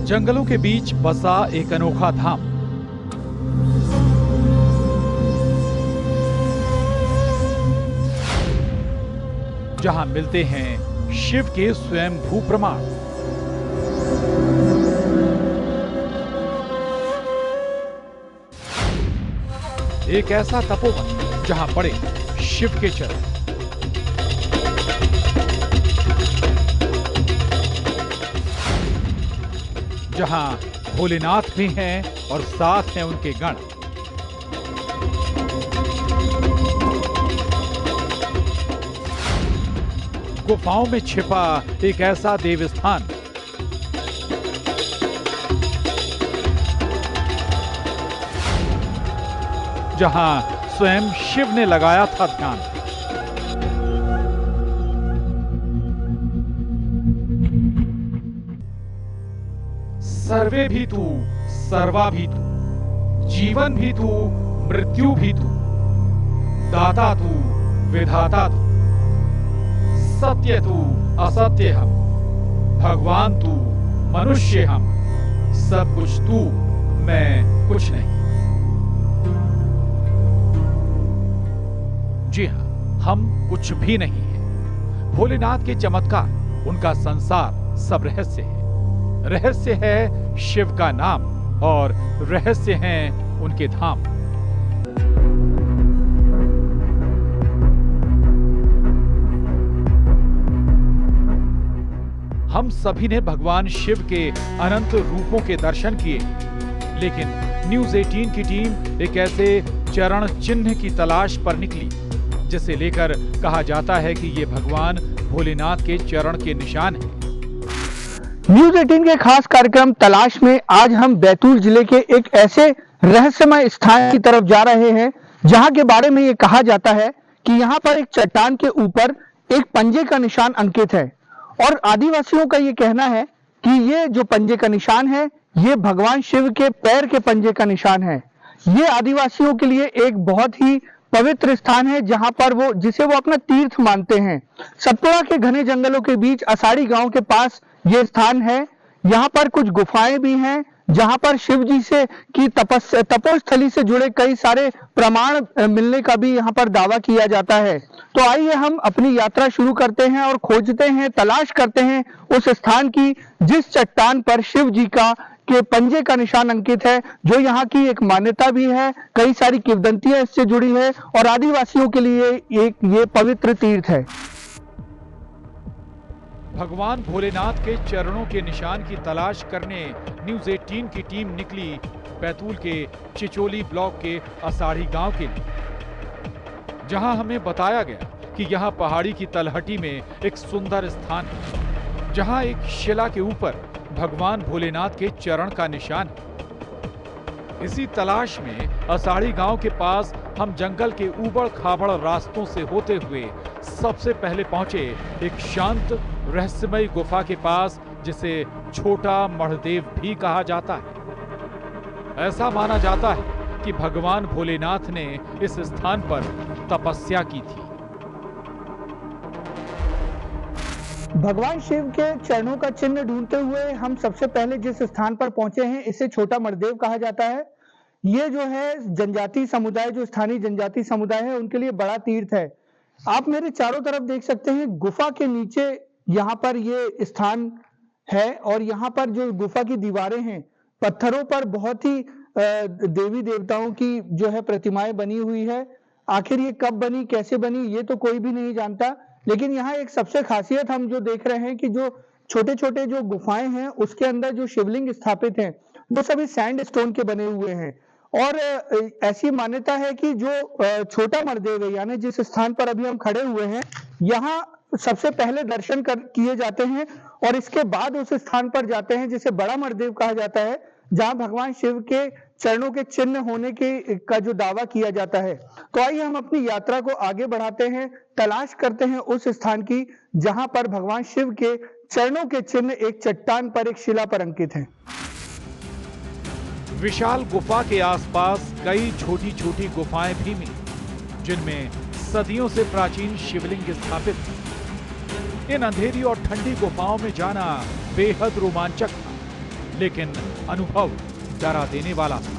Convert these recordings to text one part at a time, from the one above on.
जंगलों के बीच बसा एक अनोखा धाम। जहां मिलते हैं शिव के स्वयंभू प्रमाण। एक ऐसा तपोवन जहां पड़े शिव के चरण। जहां भोलेनाथ भी हैं और साथ हैं उनके गण। गुफाओं में छिपा एक ऐसा देवस्थान जहां स्वयं शिव ने लगाया था ध्यान। सर्वे भी तू सर्वा भी तू, जीवन भी तू मृत्यु भी तू, दाता तू विधाता तू, सत्य तू असत्य हम, भगवान तू मनुष्य हम, सब कुछ तू मैं कुछ नहीं। जी हां, हम कुछ भी नहीं है। भोलेनाथ के चमत्कार, उनका संसार सब रहस्य है। रहस्य है शिव का नाम और रहस्य हैं उनके धाम। हम सभी ने भगवान शिव के अनंत रूपों के दर्शन किए, लेकिन न्यूज़ 18 की टीम एक ऐसे चरण चिन्ह की तलाश पर निकली जिसे लेकर कहा जाता है कि ये भगवान भोलेनाथ के चरण के निशान हैं। न्यूज़ 18 के खास कार्यक्रम तलाश में आज हम बैतूल जिले के एक ऐसे रहस्यमय स्थान की तरफ जा रहे हैं जहां के बारे में ये कहा जाता है कि यहाँ पर एक चट्टान के ऊपर एक पंजे का निशान अंकित है और आदिवासियों का ये कहना है कि ये जो पंजे का निशान है ये भगवान शिव के पैर के पंजे का निशान है। ये आदिवासियों के लिए एक बहुत ही पवित्र स्थान है जहां पर जिसे वो अपना तीर्थ मानते हैं। सतपुड़ा के घने जंगलों के बीच असाड़ी गांव के पास ये स्थान है। यहाँ पर कुछ गुफाएं भी हैं जहां पर शिव जी से की तपोस्थली से जुड़े कई सारे प्रमाण मिलने का भी यहाँ पर दावा किया जाता है। तो आइए हम अपनी यात्रा शुरू करते हैं और खोजते हैं, तलाश करते हैं उस स्थान की जिस चट्टान पर शिव जी के पंजे का निशान अंकित है, जो यहाँ की एक मान्यता भी है, कई सारी किंवदंतियां इससे जुड़ी है और आदिवासियों के लिए ये पवित्र तीर्थ है। भगवान भोलेनाथ के चरणों के निशान की तलाश करने न्यूज़ 18 की टीम निकली बैतूल के चिचोली ब्लॉक के असाड़ी गांव के लिए, जहां हमें बताया गया कि यहां पहाड़ी की तलहटी में एक सुंदर स्थान है जहां एक शिला के ऊपर भगवान भोलेनाथ के चरण का निशान है। इसी तलाश में असाड़ी गांव के पास हम जंगल के ऊबड़ खाबड़ रास्तों से होते हुए सबसे पहले पहुंचे एक शांत रहस्यमय गुफा के पास जिसे छोटा मढ़देव भी कहा जाता है। ऐसा माना जाता है कि भगवान भोलेनाथ ने इस स्थान पर तपस्या की थी। भगवान शिव के चरणों का चिन्ह ढूंढते हुए हम सबसे पहले जिस स्थान पर पहुंचे हैं इसे छोटा मढ़देव कहा जाता है। ये जो है जनजाति समुदाय, जो स्थानीय जनजाति समुदाय है, उनके लिए बड़ा तीर्थ है। आप मेरे चारों तरफ देख सकते हैं, गुफा के नीचे यहाँ पर ये स्थान है और यहाँ पर जो गुफा की दीवारें हैं, पत्थरों पर बहुत ही देवी देवताओं की जो है प्रतिमाएं बनी हुई है। आखिर ये कब बनी, कैसे बनी, ये तो कोई भी नहीं जानता। लेकिन यहाँ एक सबसे खासियत हम जो देख रहे हैं कि जो छोटे छोटे जो गुफाएं हैं उसके अंदर जो शिवलिंग स्थापित हैं वो सभी सैंड स्टोन के बने हुए हैं। और ऐसी मान्यता है कि जो छोटा मढ़देव है, यानी जिस स्थान पर अभी हम खड़े हुए हैं, यहाँ सबसे पहले दर्शन किए जाते हैं और इसके बाद उस स्थान पर जाते हैं जिसे बड़ा मढ़देव कहा जाता है, जहां भगवान शिव के चरणों के चिन्ह होने का जो दावा किया जाता है। तो आइए हम अपनी यात्रा को आगे बढ़ाते हैं, तलाश करते हैं उस स्थान की जहां पर भगवान शिव के चरणों के चिन्ह एक चट्टान पर, एक शिला पर अंकित हैं। विशाल गुफा के आसपास कई छोटी छोटी गुफाएं भी मिली जिनमें सदियों से प्राचीन शिवलिंग स्थापित थे। इन अंधेरी और ठंडी गुफाओं में जाना बेहद रोमांचक था। लेकिन अनुभव डरा देने वाला था।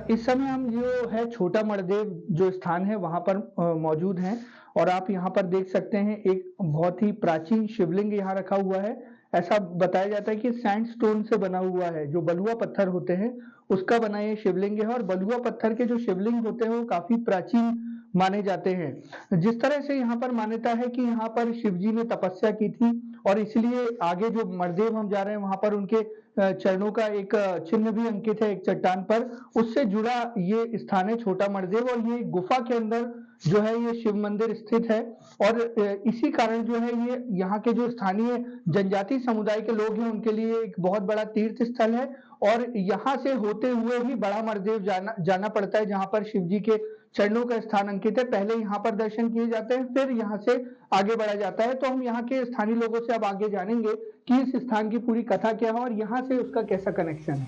इस समय हम जो है छोटा मड़देव जो स्थान है वहां पर मौजूद हैं और आप यहाँ पर देख सकते हैं एक बहुत ही प्राचीन शिवलिंग यहाँ रखा हुआ है। ऐसा बताया जाता है कि सैंडस्टोन से बना हुआ है, जो बलुआ पत्थर होते हैं उसका बना ये शिवलिंग है और बलुआ पत्थर के जो शिवलिंग होते हैं वो काफी प्राचीन माने जाते हैं। जिस तरह से यहाँ पर मान्यता है कि यहाँ पर शिव जी ने तपस्या की थी और इसलिए आगे जो मड़देव हम जा रहे हैं वहां पर उनके चरणों का एक चिन्ह भी अंकित है एक चट्टान पर, उससे जुड़ा ये स्थान है छोटा मड़देव और ये गुफा के अंदर जो है ये शिव मंदिर स्थित है। और इसी कारण जो है ये यहाँ के जो स्थानीय जनजाति समुदाय के लोग हैं उनके लिए एक बहुत बड़ा तीर्थ स्थल है और यहाँ से होते हुए ही बड़ा मड़देव जाना पड़ता है जहाँ पर शिव जी के चरणों का स्थान अंकित है। पहले यहाँ पर दर्शन किए जाते हैं, फिर यहाँ से आगे बढ़ा जाता है। तो हम यहाँ के स्थानीय लोगों से अब आगे जानेंगे कि इस स्थान की पूरी कथा क्या है और यहाँ से उसका कैसा कनेक्शन है।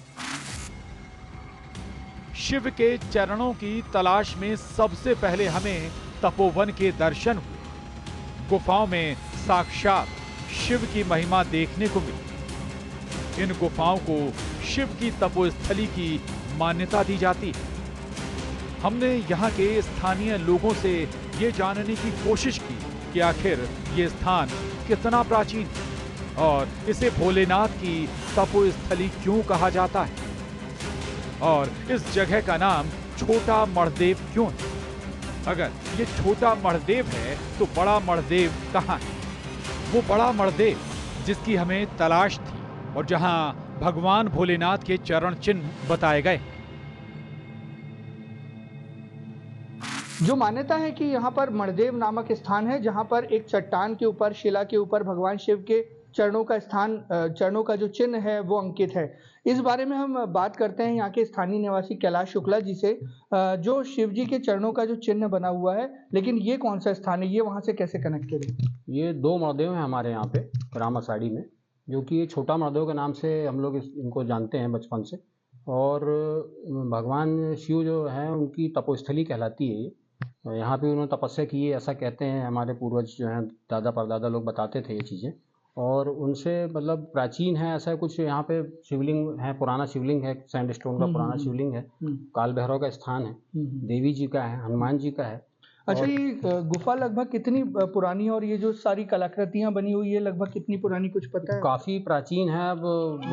शिव के चरणों की तलाश में सबसे पहले हमें तपोवन के दर्शन हुए। गुफाओं में साक्षात शिव की महिमा देखने को मिली। इन गुफाओं को शिव की तपोस्थली की मान्यता दी जाती है। हमने यहाँ के स्थानीय लोगों से ये जानने की कोशिश की कि आखिर ये स्थान कितना प्राचीन है और इसे भोलेनाथ की तपोस्थली क्यों कहा जाता है और इस जगह का नाम छोटा मड़देव क्यों है। अगर ये छोटा मड़देव है तो बड़ा मड़देव कहाँ है? वो बड़ा मड़देव जिसकी हमें तलाश थी और जहां भगवान भोलेनाथ के चरण चिन्ह बताए गए। जो मान्यता है कि यहाँ पर मड़देव नामक स्थान है जहाँ पर एक चट्टान के ऊपर शिला के ऊपर भगवान शिव के चरणों का जो चिन्ह है वो अंकित है। इस बारे में हम बात करते हैं यहाँ के स्थानीय निवासी कैलाश शुक्ला जी से, जो शिव जी के चरणों का जो चिन्ह बना हुआ है, लेकिन ये कौन सा स्थान है, ये वहाँ से कैसे कनेक्टेड है? ये दो मड़देव हैं हमारे यहाँ पे राम आषाढ़ी में, जो कि ये छोटा मड़देव के नाम से हम लोग इनको जानते हैं बचपन से। और भगवान शिव जो है उनकी तपोस्थली कहलाती है ये। यहाँ पे उन्होंने तपस्या की है ऐसा कहते हैं हमारे पूर्वज जो हैं, दादा परदादा लोग बताते थे ये चीज़ें। और उनसे मतलब प्राचीन है ऐसा कुछ। यहाँ पे शिवलिंग है, पुराना शिवलिंग है, सैंडस्टोन का पुराना शिवलिंग है। काल भैरव का स्थान है, देवी जी का है, हनुमान जी का है। अच्छा, ये गुफा लगभग कितनी पुरानी है और ये जो सारी कलाकृतियां बनी हुई है लगभग कितनी पुरानी, कुछ पता है? काफी प्राचीन है। अब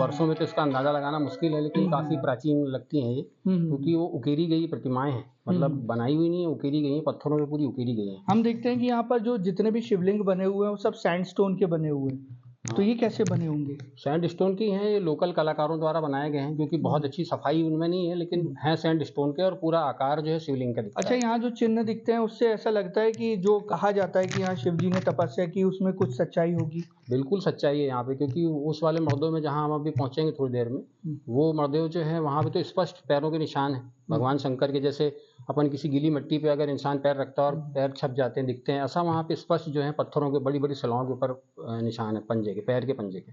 वर्षों में तो इसका अंदाजा लगाना मुश्किल है, लेकिन काफी प्राचीन लगती हैं ये, क्योंकि वो उकेरी गई प्रतिमाएं हैं। मतलब बनाई हुई नहीं है, उकेरी गई है, पत्थरों में पूरी उकेरी गई है। हम देखते हैं कि यहाँ पर जो जितने भी शिवलिंग बने हुए हैं वो सब सैंडस्टोन के बने हुए हैं। तो ये कैसे बने होंगे? सैंडस्टोन की हैं, ये लोकल कलाकारों द्वारा बनाए गए हैं, क्योंकि बहुत अच्छी सफाई उनमें नहीं है, लेकिन हैं सैंडस्टोन के और पूरा आकार जो है शिवलिंग का दिखता है। अच्छा, यहाँ जो चिन्ह दिखते हैं उससे ऐसा लगता है कि जो कहा जाता है कि यहाँ शिव जी ने तपस्या की उसमें कुछ सच्चाई होगी। बिल्कुल सच्चाई है यहाँ पे, क्योंकि उस वाले मर्दों में जहाँ हम अभी पहुँचेंगे थोड़ी देर में, वो मर्देव जो है वहाँ पे तो स्पष्ट पैरों के निशान है भगवान शंकर के। जैसे अपन किसी गीली मिट्टी पे अगर इंसान पैर रखता है और पैर छप जाते हैं, दिखते हैं, ऐसा वहाँ पे स्पष्ट जो है पत्थरों के बड़ी बड़ी शिलाओं के ऊपर निशान है, पंजे के, पैर के पंजे के।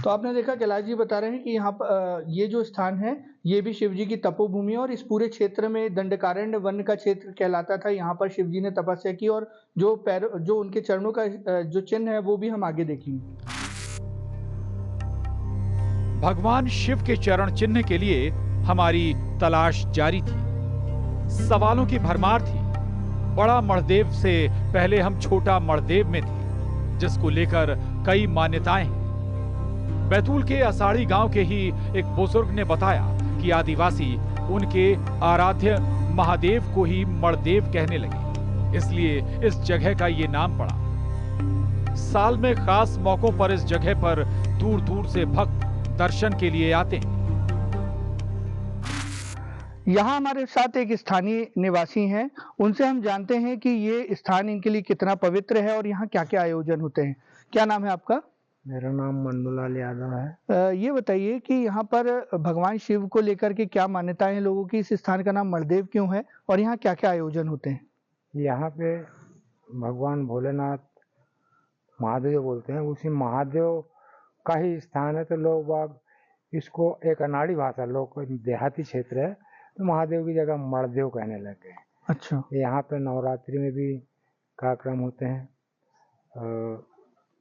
तो आपने देखा, कैलाश जी बता रहे हैं कि यहाँ पर ये जो स्थान है ये भी शिव जी की तपोभूमि है और इस पूरे क्षेत्र में दंडकारण्य वन का क्षेत्र कहलाता था। यहाँ पर शिव जी ने तपस्या की और जो उनके चरणों का जो चिन्ह है वो भी हम आगे देखेंगे। भगवान शिव के चरण चिन्ह के लिए हमारी तलाश जारी थी। सवालों की भरमार थी। बड़ा मड़देव से पहले हम छोटा मड़देव में थे, जिसको लेकर कई मान्यताएं हैं। बैतूल के असाड़ी गांव के ही एक बुजुर्ग ने बताया कि आदिवासी उनके आराध्य महादेव को ही मड़देव कहने लगे, इसलिए इस जगह का ये नाम पड़ा। साल में खास मौकों पर इस जगह पर दूर दूर से भक्त दर्शन के लिए आते हैं। यहाँ हमारे साथ एक स्थानीय निवासी हैं, उनसे हम जानते हैं कि ये स्थान इनके लिए कितना पवित्र है और यहाँ क्या क्या आयोजन होते हैं। क्या नाम है आपका? मेरा नाम मन्नूलाल यादव है। ये बताइए कि यहाँ पर भगवान शिव को लेकर के क्या मान्यताएं हैं लोगों की, इस स्थान का नाम मड़देव क्यों है और यहाँ क्या क्या आयोजन होते हैं? यहाँ पे भगवान भोलेनाथ महादेव बोलते हैं, उसी महादेव का ही स्थान है। तो लोग बाग इसको एक अनाड़ी भाषा, लोग देहाती क्षेत्र है तो महादेव की जगह मड़देव कहने लग गए। अच्छा। यहाँ पे नवरात्रि में भी कार्यक्रम होते हैं,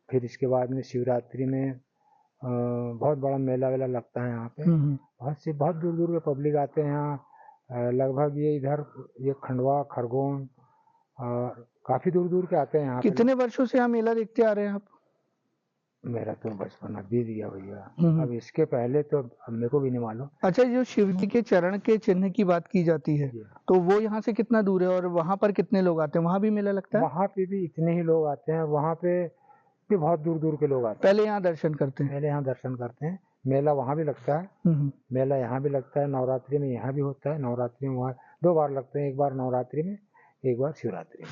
फिर इसके बाद में शिवरात्रि में बहुत बड़ा मेला वेला लगता है यहाँ पे। बहुत दूर दूर के पब्लिक आते हैं यहाँ। लगभग ये इधर ये खंडवा, खरगोन और काफी दूर दूर के आते हैं यहाँ पे। कितने वर्षों से यहाँ मेला देखते आ रहे हैं आप? मेरा तो बचपन बीत गया भैया। अब इसके पहले तो अब मेरे को भी नहीं मालूम। अच्छा, जो शिव जी के चरण के चिन्ह की बात की जाती है तो वो यहाँ से कितना दूर है और वहाँ पर कितने लोग आते हैं? वहाँ भी मेला लगता है? वहाँ पे भी इतने ही लोग आते हैं। वहाँ पे भी बहुत दूर दूर के लोग आते हैं। पहले यहाँ दर्शन करते हैं? पहले यहाँ दर्शन करते हैं। मेला वहाँ भी लगता है। मेला यहाँ भी लगता है। नवरात्रि में यहाँ भी होता है। नवरात्रि में वहाँ 2 बार लगते हैं, एक बार नवरात्रि में, एक बार शिवरात्रि में।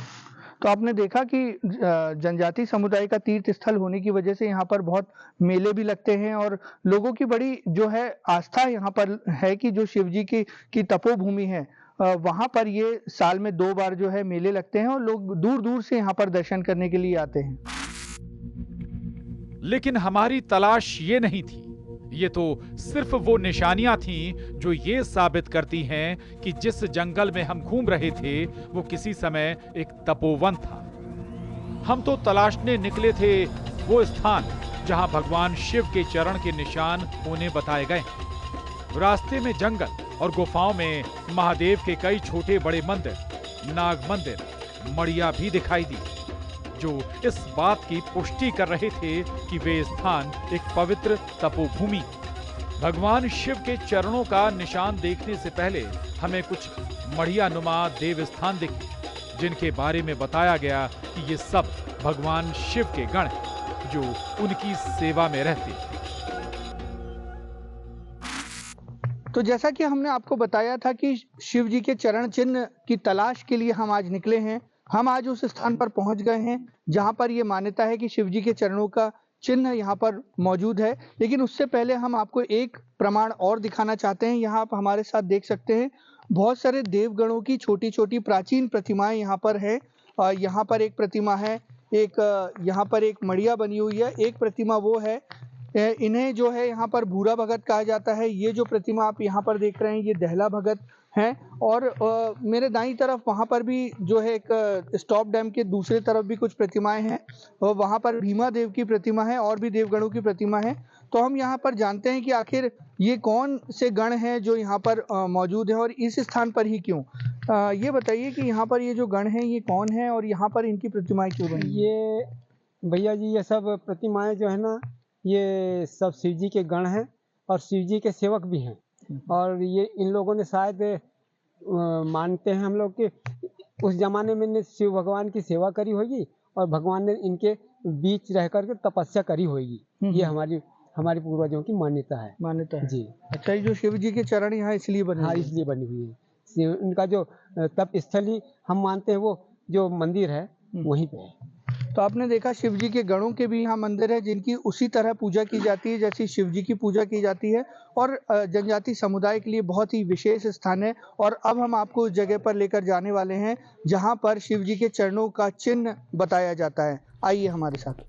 तो आपने देखा कि जनजाति समुदाय का तीर्थ स्थल होने की वजह से यहाँ पर बहुत मेले भी लगते हैं और लोगों की बड़ी जो है आस्था यहाँ पर है कि जो शिव जी की तपोभूमि है वहाँ पर ये साल में 2 बार जो है मेले लगते हैं और लोग दूर दूर से यहाँ पर दर्शन करने के लिए आते हैं। लेकिन हमारी तलाश ये नहीं थी। ये तो सिर्फ वो निशानियां थीं जो ये साबित करती हैं कि जिस जंगल में हम घूम रहे थे वो किसी समय एक तपोवन था। हम तो तलाशने निकले थे वो स्थान जहां भगवान शिव के चरण के निशान होने बताए गए। रास्ते में जंगल और गुफाओं में महादेव के कई छोटे बड़े मंदिर, नाग मंदिर, मड़िया भी दिखाई दी, जो इस बात की पुष्टि कर रहे थे कि वे स्थान एक पवित्र तपोभूमि। भगवान शिव के चरणों का निशान देखने से पहले हमें कुछ मढ़िया नुमा देव स्थान दिखे, जिनके बारे में बताया गया कि ये सब भगवान शिव के गण हैं जो उनकी सेवा में रहते हैं। तो जैसा कि हमने आपको बताया था कि शिव जी के चरण चिन्ह की तलाश के लिए हम आज निकले हैं। हम आज उस स्थान पर पहुंच गए हैं जहां पर यह मान्यता है कि शिव जी के चरणों का चिन्ह यहां पर मौजूद है। लेकिन उससे पहले हम आपको एक प्रमाण और दिखाना चाहते हैं। यहाँ आप हमारे साथ देख सकते हैं बहुत सारे देवगणों की छोटी छोटी प्राचीन प्रतिमाएं यहाँ पर है। यहाँ पर एक प्रतिमा है, एक यहाँ पर एक मड़िया बनी हुई है, एक प्रतिमा वो है। इन्हें जो है यहाँ पर भूरा भगत कहा जाता है। ये जो प्रतिमा आप यहाँ पर देख रहे हैं ये दहला भगत हैं। और मेरे दाईं तरफ वहाँ पर भी जो है एक स्टॉप डैम के दूसरे तरफ भी कुछ प्रतिमाएं हैं और वहाँ पर भीमा देव की प्रतिमा है और भी देवगणों की प्रतिमा है। तो हम यहाँ पर जानते हैं कि आखिर ये कौन से गण हैं जो यहाँ पर मौजूद है और इस स्थान पर ही क्यों। ये बताइए कि यहाँ पर ये जो गण हैं ये कौन है और यहाँ पर इनकी प्रतिमाएं क्यों बनी? ये भैया जी ये सब प्रतिमाएं जो है ना ये सब शिव जी के गण हैं और शिव जी के सेवक भी हैं। और ये इन लोगों ने शायद मानते हैं हम लोग कि उस जमाने में शिव भगवान की सेवा करी होगी और भगवान ने इनके बीच रह करके तपस्या करी होगी। ये हमारी पूर्वजों की मान्यता है जी। अच्छा, ये जो शिव जी के चरण यहाँ इसलिए बने? हाँ, इसलिए बनी हुई है। इनका जो तप स्थली हम मानते हैं वो जो मंदिर है वहीं पे है। तो आपने देखा शिव जी के गणों के भी यहाँ मंदिर है जिनकी उसी तरह पूजा की जाती है जैसी शिव जी की पूजा की जाती है और जनजाति समुदाय के लिए बहुत ही विशेष स्थान है। और अब हम आपको उस जगह पर लेकर जाने वाले हैं जहाँ पर शिव जी के चरणों का चिन्ह बताया जाता है। आइए हमारे साथ।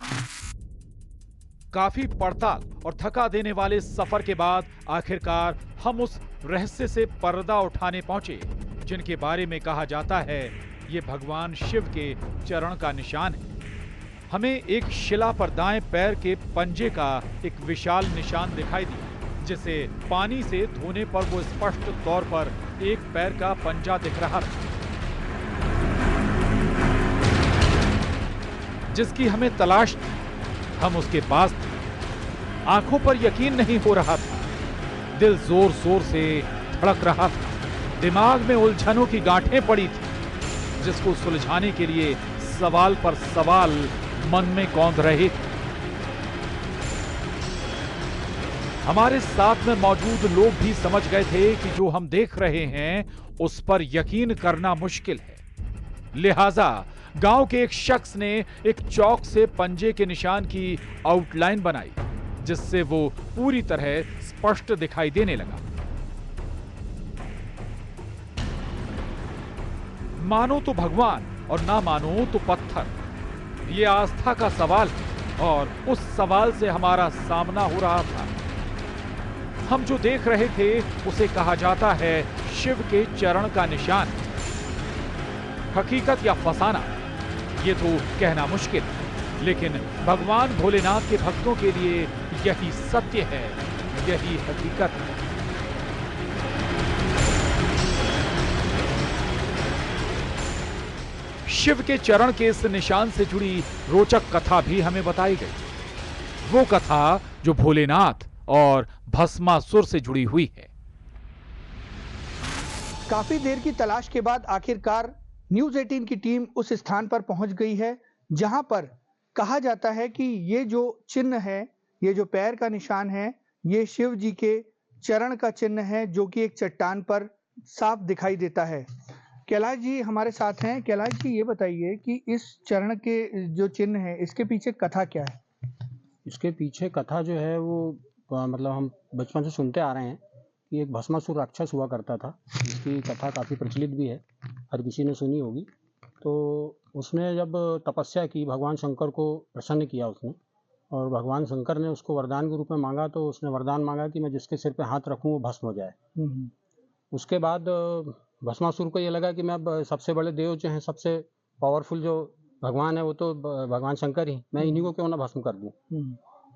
काफी पड़ताल और थका देने वाले सफर के बाद आखिरकार हम उस रहस्य से पर्दा उठाने पहुंचे जिनके बारे में कहा जाता है ये भगवान शिव के चरण का निशान है। हमें एक शिला पर दाएं पैर के पंजे का एक विशाल निशान दिखाई दिया, जिसे पानी से धोने पर वो स्पष्ट तौर पर एक पैर का पंजा दिख रहा था, जिसकी हमें तलाश थी। हम उसके पास थे। आंखों पर यकीन नहीं हो रहा था, दिल जोर जोर से धड़क रहा था, दिमाग में उलझनों की गांठें पड़ी थी जिसको सुलझाने के लिए सवाल पर सवाल मन में कौंध रहे थे। हमारे साथ में मौजूद लोग भी समझ गए थे कि जो हम देख रहे हैं उस पर यकीन करना मुश्किल है। लिहाजा गांव के एक शख्स ने एक चौक से पंजे के निशान की आउटलाइन बनाई जिससे वो पूरी तरह स्पष्ट दिखाई देने लगा। मानो तो भगवान और ना मानो तो पत्थर। ये आस्था का सवाल है और उस सवाल से हमारा सामना हो रहा था। हम जो देख रहे थे उसे कहा जाता है शिव के चरण का निशान। हकीकत या फसाना ये तो कहना मुश्किल है, लेकिन भगवान भोलेनाथ के भक्तों के लिए यही सत्य है, यही हकीकत है। शिव के चरण के इस निशान से जुड़ी रोचक कथा भी हमें बताई गई। वो कथा जो भोलेनाथ और भस्मासुर से जुड़ी हुई है। काफी देर की तलाश के बाद आखिरकार न्यूज 18 की टीम उस स्थान पर पहुंच गई है जहां पर कहा जाता है कि ये जो चिन्ह है, ये जो पैर का निशान है, ये शिव जी के चरण का चिन्ह है जो कि एक चट्टान पर साफ दिखाई देता है। कैलाश जी हमारे साथ हैं। कैलाश जी ये बताइए कि इस चरण के जो चिन्ह है इसके पीछे कथा क्या है? इसके पीछे कथा जो है वो मतलब हम बचपन से सुनते आ रहे हैं कि एक भस्मासुर राक्षस हुआ करता था, जिसकी कथा काफ़ी प्रचलित भी है, हर किसी ने सुनी होगी। तो उसने जब तपस्या की, भगवान शंकर को प्रसन्न किया उसने, और भगवान शंकर ने उसको वरदान के रूप में मांगा। तो उसने वरदान मांगा कि मैं जिसके सिर पे हाथ रखूं वो भस्म हो जाए। उसके बाद भस्मासुर को ये लगा कि मैं अब सबसे बड़े देव जो हैं, सबसे पावरफुल जो भगवान है वो तो भगवान शंकर ही, मैं इन्हीं को क्यों ना भस्म कर दूं।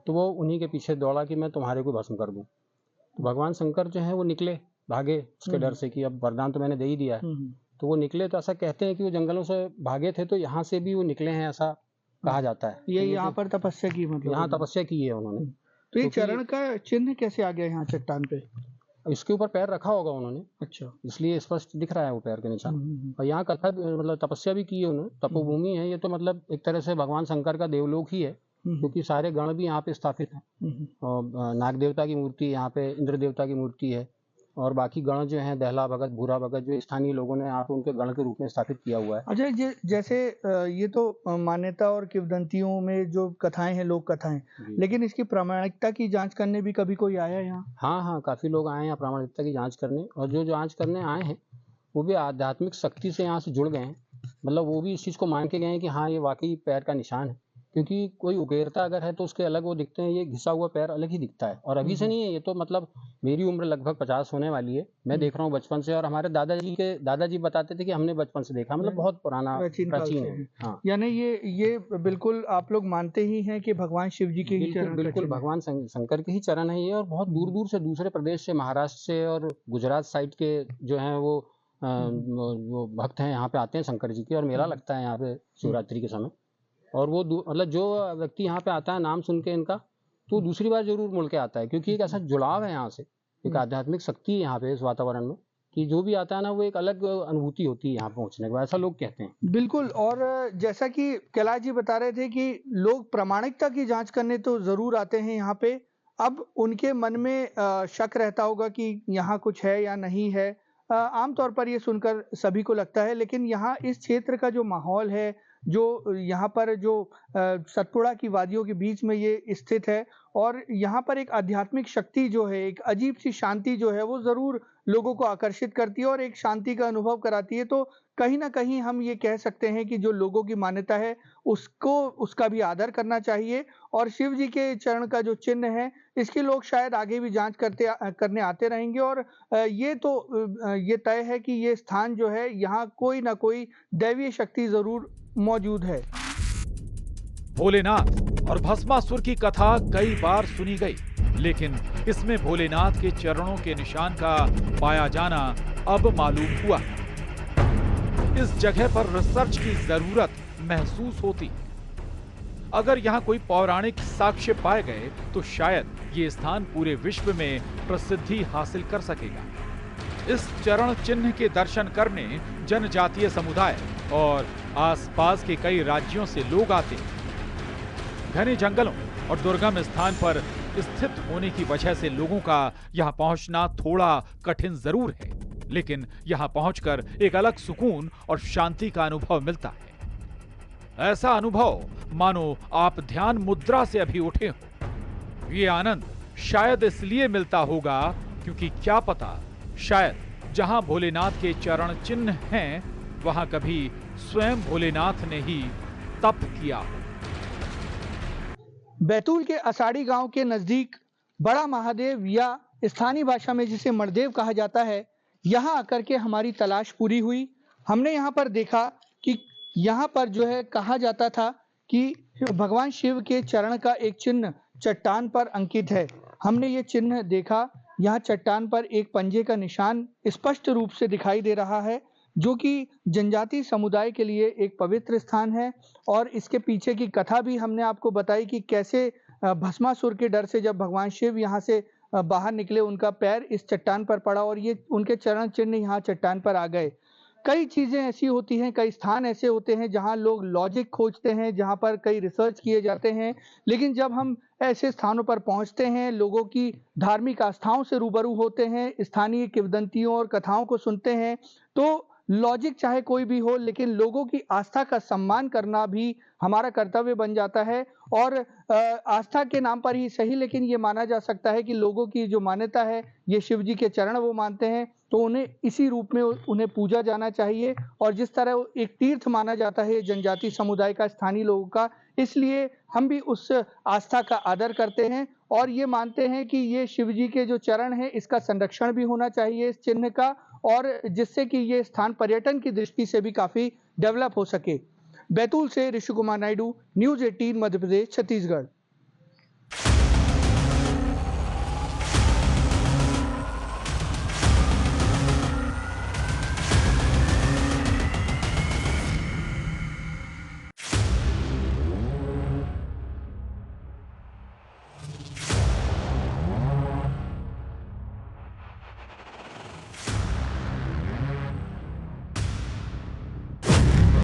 तो वो उन्हीं के पीछे दौड़ा कि मैं तुम्हारे को भस्म कर दूं। तो भगवान शंकर जो है वो निकले, भागे उसके डर से कि अब वरदान तो मैंने दे ही दिया है। तो वो निकले, तो ऐसा कहते हैं कि वो जंगलों से भागे थे, तो यहाँ से भी वो निकले हैं, ऐसा कहा जाता है। ये यहाँ पर तपस्या की, मतलब यहाँ तपस्या की है उन्होंने। तो ये चरण का चिन्ह कैसे आ गया यहाँ चट्टान पे? इसके ऊपर पैर रखा होगा उन्होंने, अच्छा, इसलिए स्पष्ट दिख रहा है वो पैर के निशान। और यहाँ कथा मतलब तपस्या भी की है उन्होंने, तपोभूमि है ये, तो मतलब एक तरह से भगवान शंकर का देवलोक ही है, क्योंकि सारे गण भी यहाँ पे स्थापित हैं। और नाग देवता की मूर्ति यहाँ पे, इंद्र देवता की मूर्ति है, और बाकी गण जो हैं, दहला भगत, भूरा भगत, जो स्थानीय लोगों ने यहाँ पे उनके गण के रूप में स्थापित किया हुआ है। अच्छा, जैसे ये तो मान्यता और किंवदंतियों में जो कथाएं हैं, लोक कथाएं, लेकिन इसकी प्रामाणिकता की जांच करने भी कभी कोई आया यहाँ? हाँ, काफी लोग आए हैं प्रामाणिकता की जांच करने, और जो जांच करने आए हैं वो भी आध्यात्मिक शक्ति से यहाँ से जुड़ गए हैं। मतलब वो भी इस चीज को मान के गए हैं कि हाँ ये वाकई पैर का निशान है, क्योंकि कोई उकेरता अगर है तो उसके अलग वो दिखते हैं, ये घिसा हुआ पैर अलग ही दिखता है। और अभी से नहीं है ये, तो मतलब मेरी उम्र लगभग 50 होने वाली है, मैं देख रहा हूँ बचपन से, और हमारे दादाजी बताते थे कि हमने बचपन से देखा, मतलब बहुत पुराना प्राचीन है। हाँ, यानी ये बिल्कुल आप लोग मानते ही हैं कि भगवान शिव जी के ही चरण? बिल्कुल भगवान शंकर के ही चरण है ये, और बहुत दूर दूर से, दूसरे प्रदेश से, महाराष्ट्र से और गुजरात साइड के जो हैं वो भक्त हैं, यहाँ पे आते हैं शंकर जी के, और मेला लगता है यहाँ पे शिवरात्रि के समय। और वो मतलब जो व्यक्ति यहाँ पे आता है नाम सुन के इनका, तो दूसरी बार जरूर मुड़ के आता है, क्योंकि एक ऐसा जुड़ाव है यहाँ से, एक आध्यात्मिक शक्ति है यहाँ पे इस वातावरण में, कि जो भी आता है ना वो एक अलग अनुभूति होती है यहाँ पहुँचने के बाद, ऐसा लोग कहते हैं। बिल्कुल। और जैसा कि कैलाश जी बता रहे थे कि लोग प्रामाणिकता की जांच करने तो जरूर आते हैं यहाँ पे। अब उनके मन में शक रहता होगा कि यहाँ कुछ है या नहीं है। आमतौर पर ये सुनकर सभी को लगता है, लेकिन यहाँ इस क्षेत्र का जो माहौल है, जो यहाँ पर जो सतपुड़ा की वादियों के बीच में ये स्थित है, और यहाँ पर एक आध्यात्मिक शक्ति जो है, एक अजीब सी शांति जो है, वो जरूर लोगों को आकर्षित करती है और एक शांति का अनुभव कराती है। तो कहीं ना कहीं हम ये कह सकते हैं कि जो लोगों की मान्यता है उसका भी आदर करना चाहिए। और शिव जी के चरण का जो चिन्ह है, इसकी लोग शायद आगे भी जांच करने आते रहेंगे। और ये तय है कि ये स्थान जो है, यहाँ कोई ना कोई दैवीय शक्ति जरूर मौजूद है। भोलेनाथ और भस्मासुर की कथा कई बार सुनी गई, लेकिन इसमें भोलेनाथ के चरणों के निशान का पाया जाना अब मालूम हुआ। इस जगह पर रिसर्च की जरूरत महसूस होती। अगर यहाँ कोई पौराणिक साक्ष्य पाए गए तो शायद ये स्थान पूरे विश्व में प्रसिद्धि हासिल कर सकेगा। इस चरण चिन्ह के दर्शन करने जनजातीय समुदाय और आसपास के कई राज्यों से लोग आते हैं। घने जंगलों और दुर्गम स्थान पर स्थित होने की वजह से लोगों का यहाँ पहुंचना थोड़ा कठिन जरूर है, लेकिन यहाँ पहुंचकर एक अलग सुकून और शांति का अनुभव मिलता है। ऐसा अनुभव मानो आप ध्यान मुद्रा से अभी उठे हो। ये आनंद शायद इसलिए मिलता होगा क्योंकि क्या पता, शायद जहां भोलेनाथ के चरण चिन्ह हैं, वहां कभी स्वयं भोलेनाथ ने ही तप किया हो। बैतूल के असाड़ी गांव के नजदीक बड़ा महादेव, या स्थानीय भाषा में जिसे मणदेव कहा जाता है, यहाँ आकर के हमारी तलाश पूरी हुई। हमने यहाँ पर देखा कि यहाँ पर जो है, कहा जाता था कि भगवान शिव के चरण का एक चिन्ह चट्टान पर अंकित है। हमने ये चिन्ह देखा, यहाँ चट्टान पर एक पंजे का निशान स्पष्ट रूप से दिखाई दे रहा है, जो कि जनजाति समुदाय के लिए एक पवित्र स्थान है। और इसके पीछे की कथा भी हमने आपको बताई कि कैसे भस्मासुर के डर से जब भगवान शिव यहाँ से बाहर निकले, उनका पैर इस चट्टान पर पड़ा और ये उनके चरण चिन्ह यहाँ चट्टान पर आ गए। कई चीजें ऐसी होती हैं, कई स्थान ऐसे होते हैं जहां लोग लॉजिक खोजते हैं, जहां पर कई रिसर्च किए जाते हैं, लेकिन जब हम ऐसे स्थानों पर पहुंचते हैं, लोगों की धार्मिक आस्थाओं से रूबरू होते हैं, स्थानीय किंवदंतियों और कथाओं को सुनते हैं, तो लॉजिक चाहे कोई भी हो, लेकिन लोगों की आस्था का सम्मान करना भी हमारा कर्तव्य बन जाता है। और आस्था के नाम पर ही सही, लेकिन ये माना जा सकता है कि लोगों की जो मान्यता है, ये शिव जी के चरण वो मानते हैं, तो उन्हें इसी रूप में उन्हें पूजा जाना चाहिए। और जिस तरह एक तीर्थ माना जाता है जनजाति समुदाय का, स्थानीय लोगों का, इसलिए हम भी उस आस्था का आदर करते हैं और ये मानते हैं कि ये शिव जी के जो चरण हैं, इसका संरक्षण भी होना चाहिए इस चिन्ह का, और जिससे कि ये स्थान पर्यटन की दृष्टि से भी काफी डेवलप हो सके। बैतूल से ऋषि कुमार नायडू, न्यूज़ 18 मध्य प्रदेश, छत्तीसगढ़।